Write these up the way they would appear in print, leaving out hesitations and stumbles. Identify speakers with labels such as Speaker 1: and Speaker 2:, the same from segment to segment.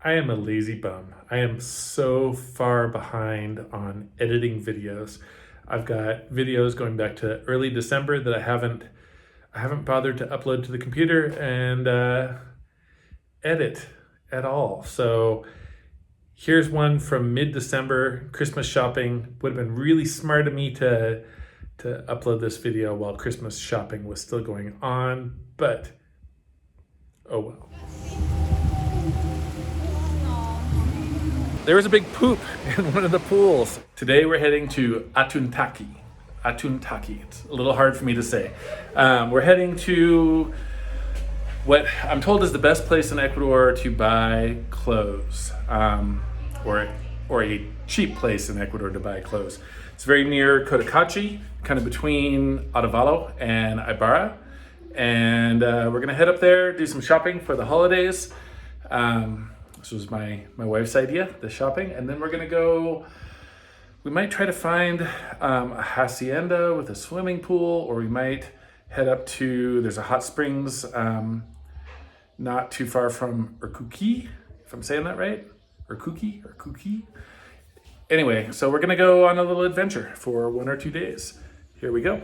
Speaker 1: I am a lazy bum. I am so far behind on editing videos. I've got videos going back to early December that I haven't bothered to upload to the computer and edit at all. So here's one from mid-December, Christmas shopping. Would have been really smart of me to upload this video while Christmas shopping was still going on, but oh well. There was a big poop in one of the pools. Today we're heading to Atuntaqui. Atuntaqui, it's a little hard for me to say. We're heading to what I'm told is the best place in Ecuador to buy clothes, or a cheap place in Ecuador to buy clothes. It's very near Cotacatchi, kind of between Otavalo and Ibarra. And we're gonna head up there, do some shopping for the holidays. This was my wife's idea, the shopping. And then we're gonna go, we might try to find a hacienda with a swimming pool, or we might head up to, there's a hot springs not too far from Urkuki, if I'm saying that right. Urkuki. Anyway, so we're gonna go on a little adventure for 1 or 2 days. Here we go.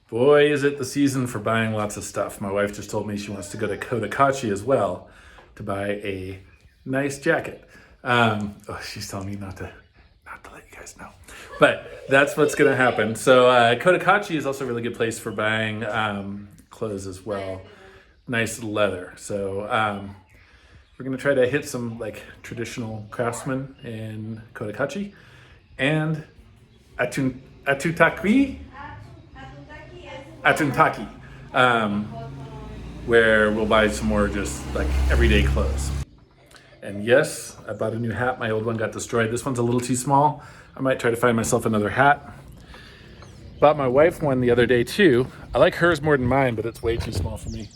Speaker 1: Boy, is it the season for buying lots of stuff. My wife just told me she wants to go to Cotacatchi as well to buy a nice jacket. She's telling me not to let you guys know, but that's what's gonna happen. So Cotacatchi is also a really good place for buying clothes as well. Nice leather. So we're gonna try to hit some like traditional craftsmen in Cotacatchi and Atuntaqui, where we'll buy some more just like everyday clothes. And yes, I bought a new hat. My old one got destroyed. This one's a little too small. I might try to find myself another hat. Bought my wife one the other day too. I like hers more than mine, but it's way too small for me.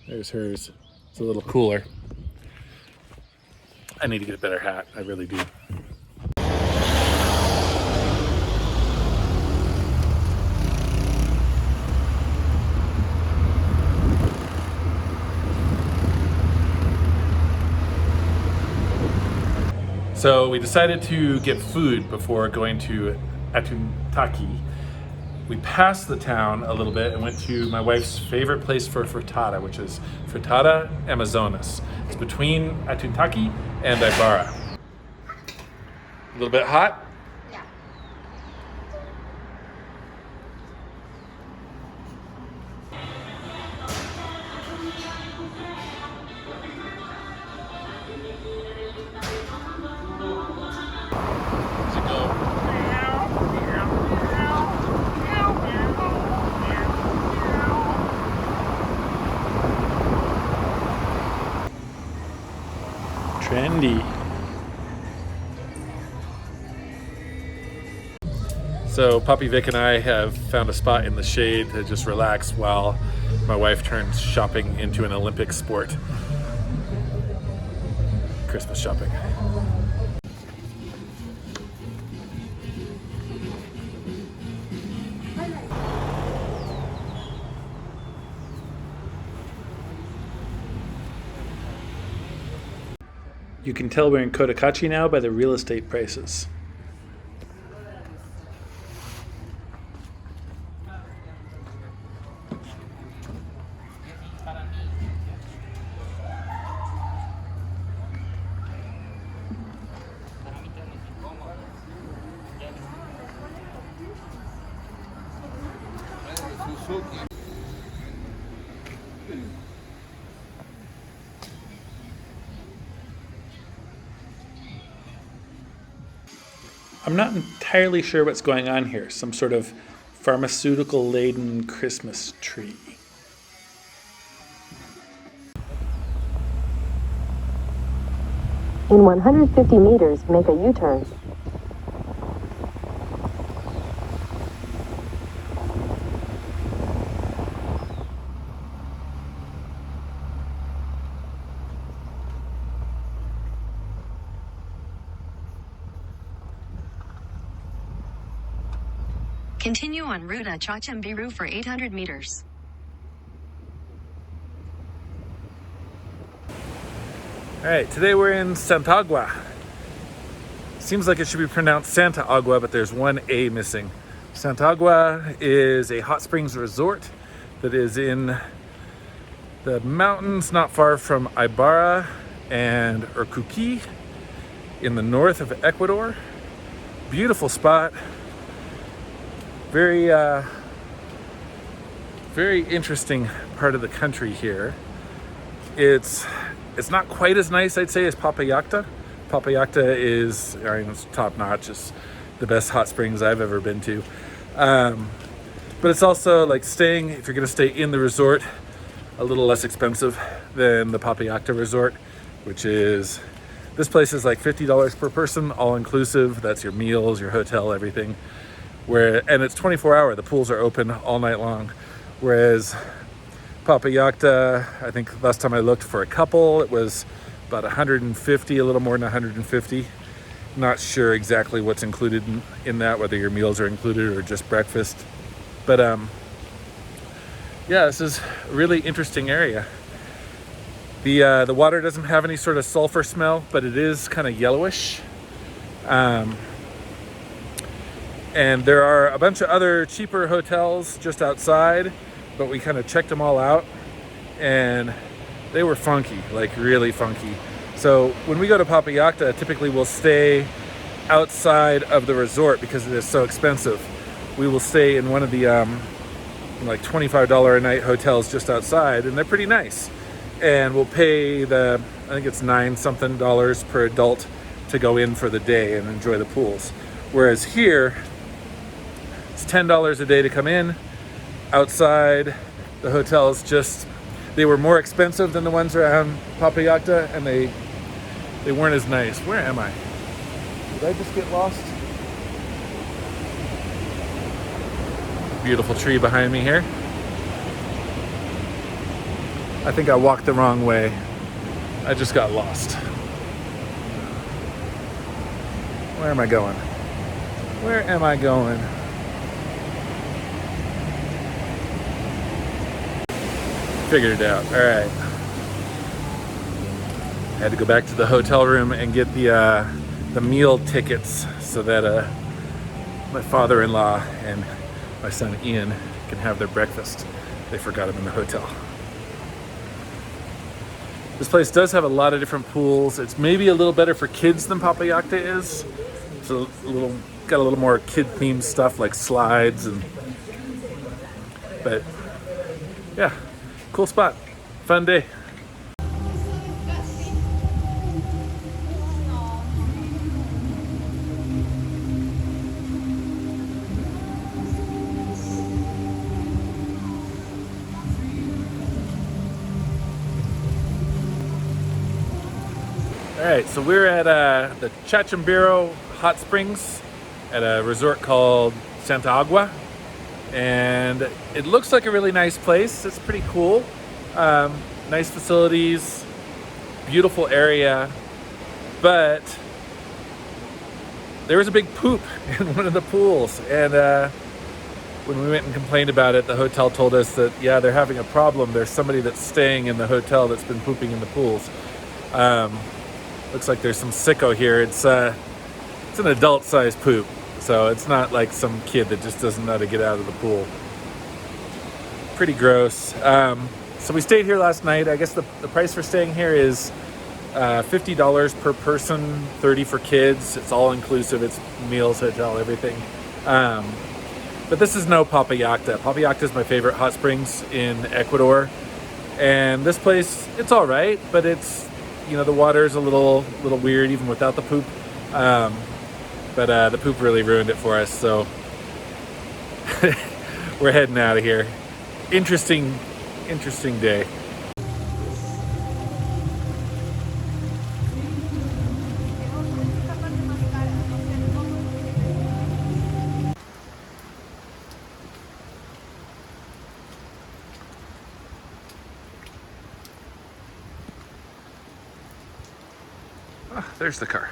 Speaker 1: There's hers. It's a little cooler. I need to get a better hat. I really do. So we decided to get food before going to Atuntaqui. We passed the town a little bit and went to my wife's favorite place for fritada, which is Fritada Amazonas. It's between Atuntaqui and Ibarra. A little bit hot?
Speaker 2: Yeah.
Speaker 1: Does it go? Trendy. So Poppy Vic and I have found a spot in the shade to just relax while my wife turns shopping into an Olympic sport. Christmas shopping. You can tell we're in Cotacatchi now by the real estate prices. I'm not entirely sure what's going on here. Some sort of pharmaceutical-laden Christmas tree.
Speaker 3: In 150 meters, make a U-turn.
Speaker 4: Continue on route at Chachimbiro for 800 meters.
Speaker 1: All right, today we're in Santagua. Seems like it should be pronounced Santa Agua, but there's one A missing. Santagua is a hot springs resort that is in the mountains not far from Ibarra and Atuntaqui in the north of Ecuador. Beautiful spot. Very interesting part of the country here. It's not quite as nice, I'd say, as Papallacta. Papallacta is, I mean, it's top notch. It's the best hot springs I've ever been to. But it's also like staying, if you're going to stay in the resort, a little less expensive than the Papallacta resort, which is, this place is like $50 per person, all inclusive. That's your meals, your hotel, everything. And it's 24-hour. The pools are open all night long. Whereas Papallacta, I think last time I looked for a couple, it was about 150, a little more than 150. Not sure exactly what's included in that, whether your meals are included or just breakfast. But yeah, this is a really interesting area. The water doesn't have any sort of sulfur smell, but it is kind of yellowish. And there are a bunch of other cheaper hotels just outside, but we kind of checked them all out and they were funky, like really funky. So when we go to Papallacta, typically we'll stay outside of the resort because it is so expensive. We will stay in one of the like $25 a night hotels just outside, and they're pretty nice. And we'll pay I think it's $9 something per adult to go in for the day and enjoy the pools. Whereas here, it's $10 a day to come in. Outside, the hotels they were more expensive than the ones around Papallacta, and they weren't as nice. Where am I? Did I just get lost? Beautiful tree behind me here. I think I walked the wrong way. I just got lost. Where am I going? Where am I going? Figured it out. All right. I had to go back to the hotel room and get the meal tickets so that my father-in-law and my son Ian can have their breakfast. They forgot them in the hotel. This place does have a lot of different pools. It's maybe a little better for kids than Papallacta is. It's got a little more kid-themed stuff like slides but yeah. Cool spot. Fun day. All right, so we're at the Chachimbiro hot springs at a resort called Santagua. And it looks like a really nice place. It's pretty cool. Nice facilities, beautiful area, but there was a big poop in one of the pools. And when we went and complained about it, the hotel told us that, yeah, they're having a problem. There's somebody that's staying in the hotel that's been pooping in the pools. Looks like there's some sicko here. It's an adult-sized poop. So it's not like some kid that just doesn't know how to get out of the pool. Pretty gross. So we stayed here last night. I guess the price for staying here is $50 per person, $30 for kids. It's all inclusive. It's meals, hotel, everything. But this is no Papallacta. Papallacta is my favorite hot springs in Ecuador. And this place, it's all right, but it's, the water's a little weird even without the poop. But the poop really ruined it for us, so we're heading out of here. Interesting day. Oh, there's the car.